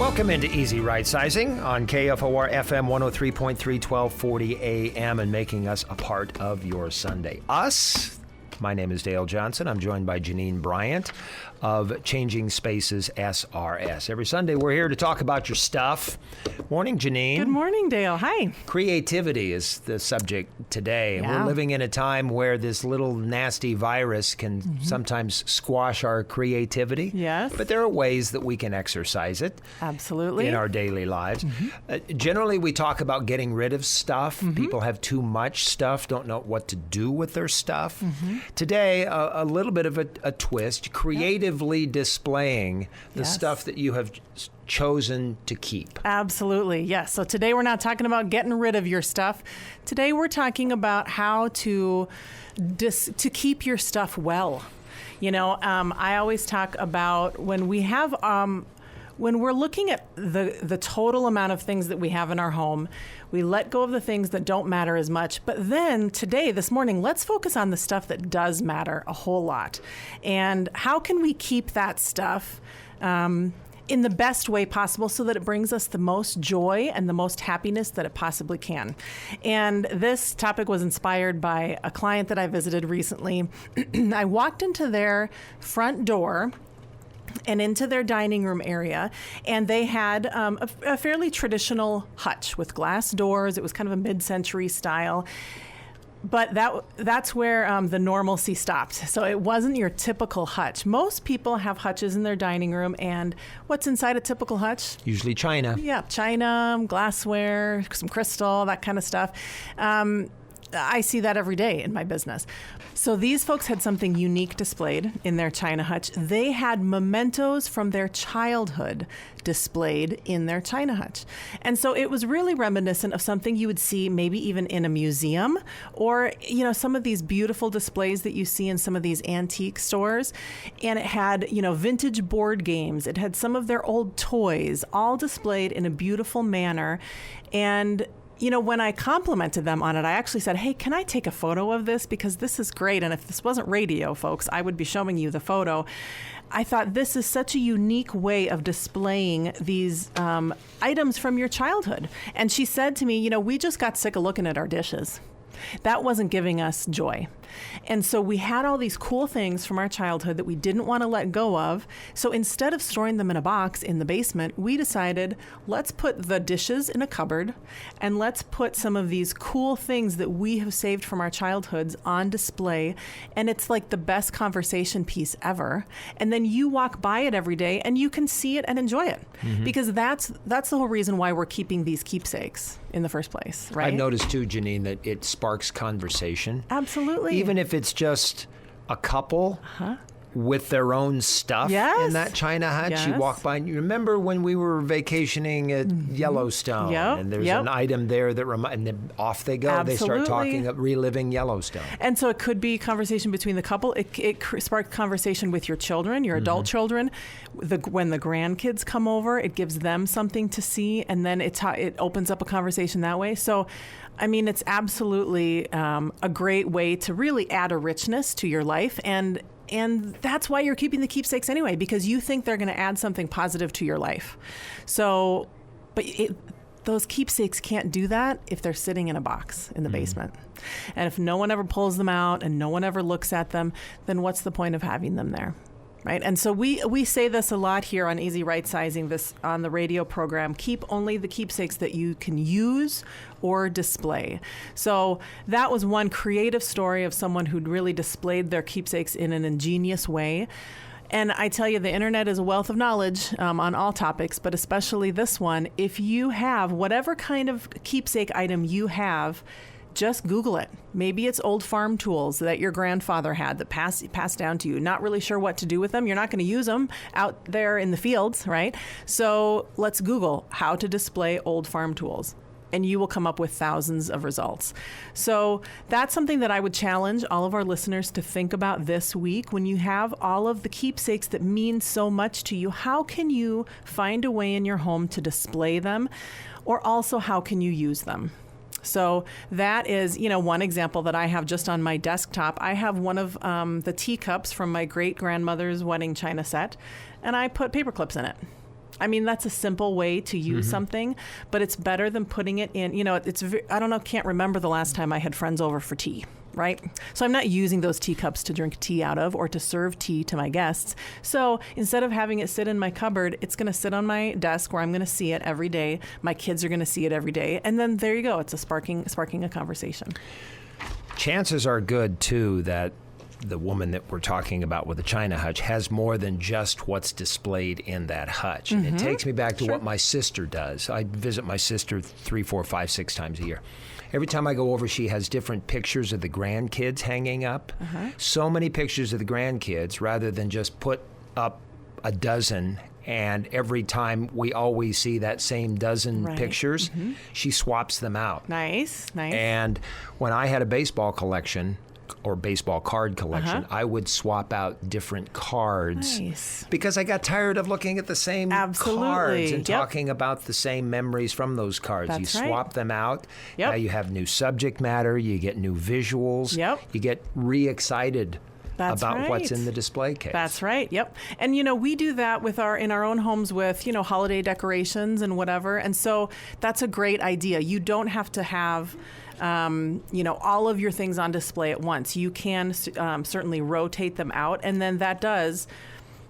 Welcome into Easy Rightsizing on KFOR FM 103.3, 1240 AM, and making us a part of your Sunday. My name is Dale Johnson. I'm joined by Janine Bryant of Changing Spaces SRS. Every Sunday, we're here to talk about your stuff. Morning, Janine. Good morning, Dale. Hi. Creativity is the subject today. Yeah. We're living in a time where this little nasty virus can sometimes squash our creativity. Yes. But there are ways that we can exercise it. Absolutely. In our daily lives. Generally, we talk about getting rid of stuff. People have too much stuff, don't know what to do with their stuff. Today, a little bit of a twist, creatively displaying the stuff that you have chosen to keep. Absolutely, yes. So today we're not talking about getting rid of your stuff. Today we're talking about how to keep your stuff well. You know, I always talk about when we have... when we're looking at the total amount of things that we have in our home, we let go of the things that don't matter as much. But then today, this morning, let's focus on the stuff that does matter a whole lot. And how can we keep that stuff in the best way possible so that it brings us the most joy and the most happiness that it possibly can. And this topic was inspired by a client that I visited recently. I walked into their front door and into their dining room area, and they had a fairly traditional hutch with glass doors. It was kind of a mid-century style. But that's where the normalcy stopped. So it wasn't your typical hutch. Most people have hutches in their dining room, and what's inside a typical hutch? Usually china. Yeah, china, glassware, some crystal, that kind of stuff. I see that every day in my business. So these folks had something unique displayed in their china hutch. They had mementos from their childhood displayed in their china hutch. And so it was really reminiscent of something you would see maybe even in a museum, or, you know, some of these beautiful displays that you see in some of these antique stores. And it had, you know, vintage board games. It had some of their old toys, all displayed in a beautiful manner. And you know, when I complimented them on it, I actually said, hey, can I take a photo of this? Because this is great. And if this wasn't radio, folks, I would be showing you the photo. I thought this is such a unique way of displaying these items from your childhood. And she said to me, you know, we just got sick of looking at our dishes. That wasn't giving us joy. And so we had all these cool things from our childhood that we didn't want to let go of. So instead of storing them in a box in the basement, we decided, let's put the dishes in a cupboard and let's put some of these cool things that we have saved from our childhoods on display. And it's like the best conversation piece ever. And then you walk by it every day and you can see it and enjoy it. Because that's the whole reason why we're keeping these keepsakes in the first place, right? I've noticed too, Janine, that it sparks conversation. Absolutely. Even if it's just a couple with their own stuff in that china hutch. You walk by and you remember when we were vacationing at Yellowstone, and there's an item there that and then off they go. Absolutely. They start talking of reliving Yellowstone. And so it could be conversation between the couple. It sparks conversation with your children, your adult children. When the grandkids come over, it gives them something to see, and then it opens up a conversation that way. So, I mean, it's absolutely a great way to really add a richness to your life, and that's why you're keeping the keepsakes anyway, because you think they're going to add something positive to your life. So, but those keepsakes can't do that if they're sitting in a box in the basement. And if no one ever pulls them out and no one ever looks at them, then what's the point of having them there? Right. And so we say this a lot here on Easy Rightsizing, this on the radio program. Keep only the keepsakes that you can use or display. So that was one creative story of someone who'd really displayed their keepsakes in an ingenious way. And I tell you, the internet is a wealth of knowledge on all topics, but especially this one. If you have whatever kind of keepsake item you have, just Google it. Maybe it's old farm tools that your grandfather had that passed down to you. Not really sure what to do with them. You're not going to use them out there in the fields, right? So let's Google how to display old farm tools, and you will come up with thousands of results. So that's something that I would challenge all of our listeners to think about this week. When you have all of the keepsakes that mean so much to you, how can you find a way in your home to display them? Or also, how can you use them? So that is, one example that I have just on my desktop. I have one of the teacups from my great-grandmother's wedding china set, and I put paper clips in it. I mean, that's a simple way to use something, but it's better than putting it in, I don't know, can't remember the last time I had friends over for tea, right? So I'm not using those teacups to drink tea out of or to serve tea to my guests. So instead of having it sit in my cupboard, it's going to sit on my desk where I'm going to see it every day. My kids are going to see it every day. And then there you go. It's sparking a conversation. Chances are good, too, that the woman that we're talking about with the China hutch has more than just what's displayed in that hutch. And it takes me back to what my sister does. I visit my sister 3, 4, 5, 6 times a year. Every time I go over, she has different pictures of the grandkids hanging up. So many pictures of the grandkids rather than just put up a dozen. And every time we always see that same dozen pictures, she swaps them out. Nice. And when I had a baseball collection, or baseball card collection, I would swap out different cards because I got tired of looking at the same cards and talking about the same memories from those cards. That's you swap them out. Now you have new subject matter. You get new visuals. You get re-excited about what's in the display case. That's right. Yep. And we do that in our own homes with holiday decorations and whatever. And so that's a great idea. You don't have to have all of your things on display at once. You can certainly rotate them out, and then that does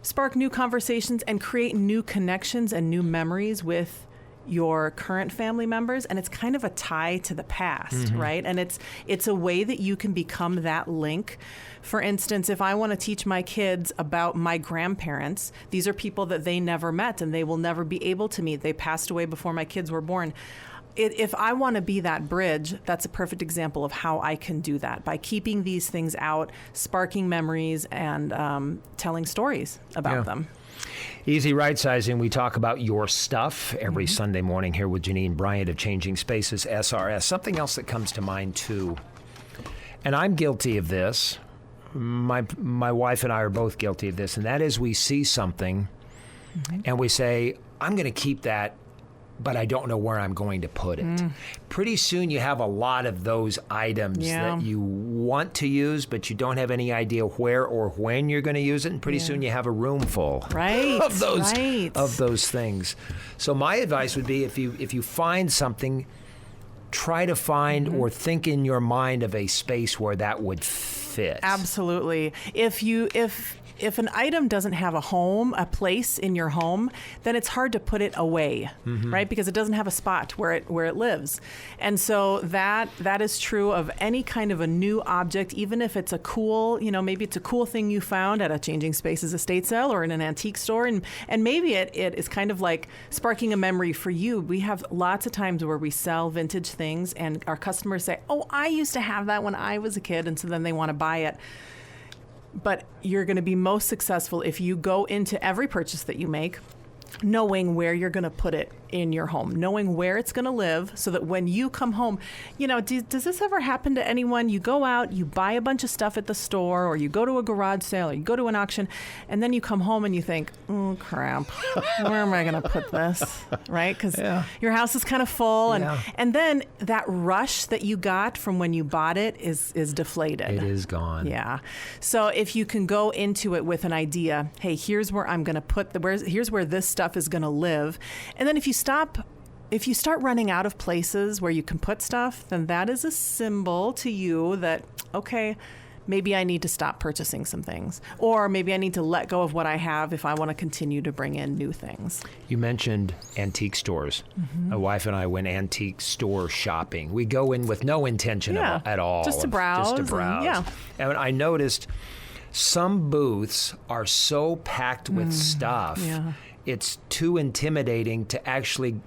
spark new conversations and create new connections and new memories with your current family members, and it's kind of a tie to the past, right? And it's a way that you can become that link. For instance, if I want to teach my kids about my grandparents, these are people that they never met and they will never be able to meet. They passed away before my kids were born. If I want to be that bridge, that's a perfect example of how I can do that by keeping these things out, sparking memories, and telling stories about them. Easy Rightsizing. We talk about your stuff every Sunday morning here with Janine Bryant of Changing Spaces SRS. Something else that comes to mind, too, and I'm guilty of this. My wife and I are both guilty of this, and that is we see something and we say, I'm going to keep that, but I don't know where I'm going to put it. Pretty soon you have a lot of those items that you want to use, but you don't have any idea where or when you're going to use it. And pretty soon you have a room full of those things. So my advice would be if you find something, try to find or think in your mind of a space where that would fit. Absolutely. If an item doesn't have a place in your home, then it's hard to put it away, right? Because it doesn't have a spot where it lives. And so that is true of any kind of a new object, even if it's a cool, maybe it's a cool thing you found at a Changing Spaces estate sale or in an antique store. And maybe it is kind of like sparking a memory for you. We have lots of times where we sell vintage things and our customers say, oh, I used to have that when I was a kid. And so then they want to buy it. But you're going to be most successful if you go into every purchase that you make knowing where you're going to put it in your home, knowing where it's going to live, so that when you come home, does this ever happen to anyone? You go out, you buy a bunch of stuff at the store, or you go to a garage sale, or you go to an auction, and then you come home and you think, oh, crap, where am I going to put this, right? Because your house is kind of full, and then that rush that you got from when you bought it is deflated. It is gone. Yeah. So if you can go into it with an idea, hey, here's where I'm going to put here's where this stuff is going to live, and then if you start running out of places where you can put stuff, then that is a symbol to you that, okay, maybe I need to stop purchasing some things, or maybe I need to let go of what I have if I want to continue to bring in new things. You mentioned antique stores. My wife and I went antique store shopping. We go in with no intention at all. Just to browse. And I noticed some booths are so packed with stuff. It's too intimidating to actually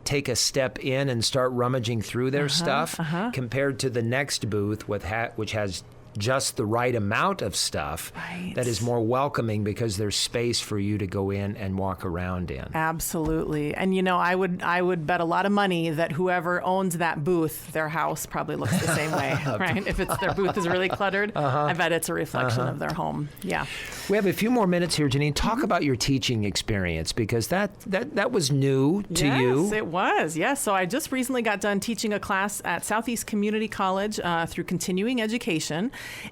take a step in and start rummaging through their stuff compared to the next booth which has just the right amount of stuff that is more welcoming because there's space for you to go in and walk around in. Absolutely. And I would bet a lot of money that whoever owns that booth, their house probably looks the same way, right? If their booth is really cluttered, I bet it's a reflection of their home. Yeah. We have a few more minutes here, Janine. Talk about your teaching experience, because that was new to you. Yes, it was. Yes. So I just recently got done teaching a class at Southeast Community College through continuing education.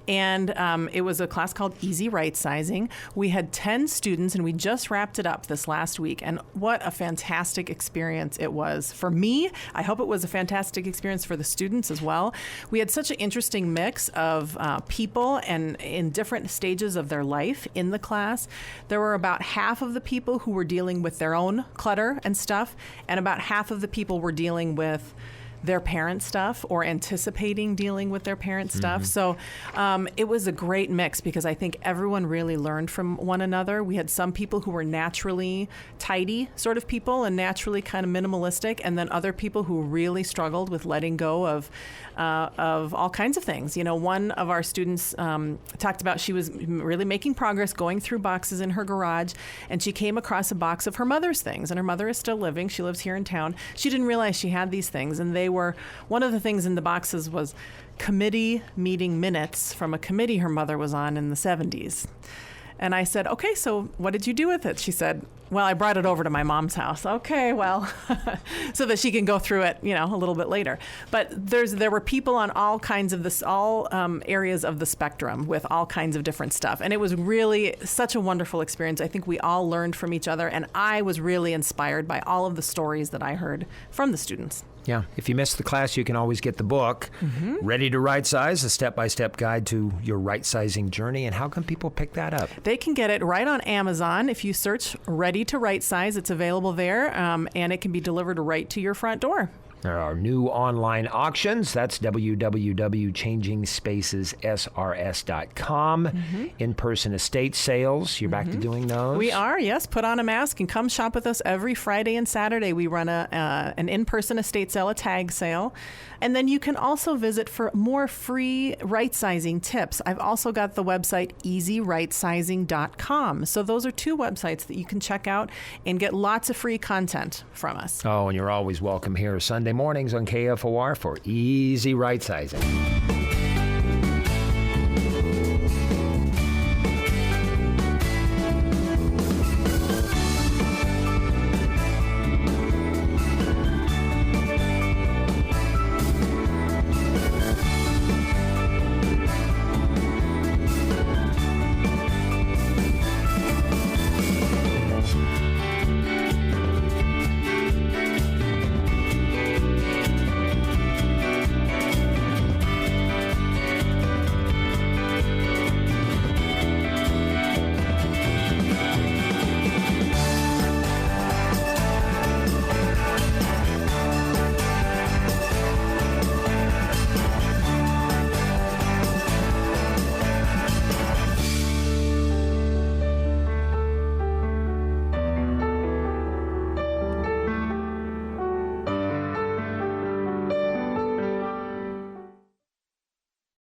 And it was a class called Easy Rightsizing. We had 10 students, and we just wrapped it up this last week. And what a fantastic experience it was for me. I hope it was a fantastic experience for the students as well. We had such an interesting mix of people and in different stages of their life in the class. There were about half of the people who were dealing with their own clutter and stuff, and about half of the people were dealing with their parent stuff or anticipating dealing with their parent stuff. So it was a great mix because I think everyone really learned from one another. We had some people who were naturally tidy sort of people and naturally kind of minimalistic, and then other people who really struggled with letting go of all kinds of things. You know, one of our students talked about she was really making progress going through boxes in her garage, and she came across a box of her mother's things, and her mother is still living. She lives here in town. She didn't realize she had these things, and they were, one of the things in the boxes was committee meeting minutes from a committee her mother was on in the 70s. And I said, okay, so what did you do with it? She said, well, I brought it over to my mom's house. Okay, well, so that she can go through it, you know, a little bit later. But there were people on all kinds of areas of the spectrum with all kinds of different stuff. And it was really such a wonderful experience. I think we all learned from each other, and I was really inspired by all of the stories that I heard from the students. Yeah. If you missed the class, you can always get the book, Ready to Right Size, a step-by-step guide to your right-sizing journey. And how can people pick that up? They can get it right on Amazon. If you search Ready to Right Size, it's available there, and it can be delivered right to your front door. There are new online auctions. That's www.changingspacessrs.com. In-person estate sales. You're back to doing those? We are, yes. Put on a mask and come shop with us every Friday and Saturday. We run an in-person estate sale, a tag sale. And then you can also visit for more free right-sizing tips. I've also got the website easyrightsizing.com. So those are two websites that you can check out and get lots of free content from us. Oh, and you're always welcome here Sunday mornings on KFOR for Easy Rightsizing.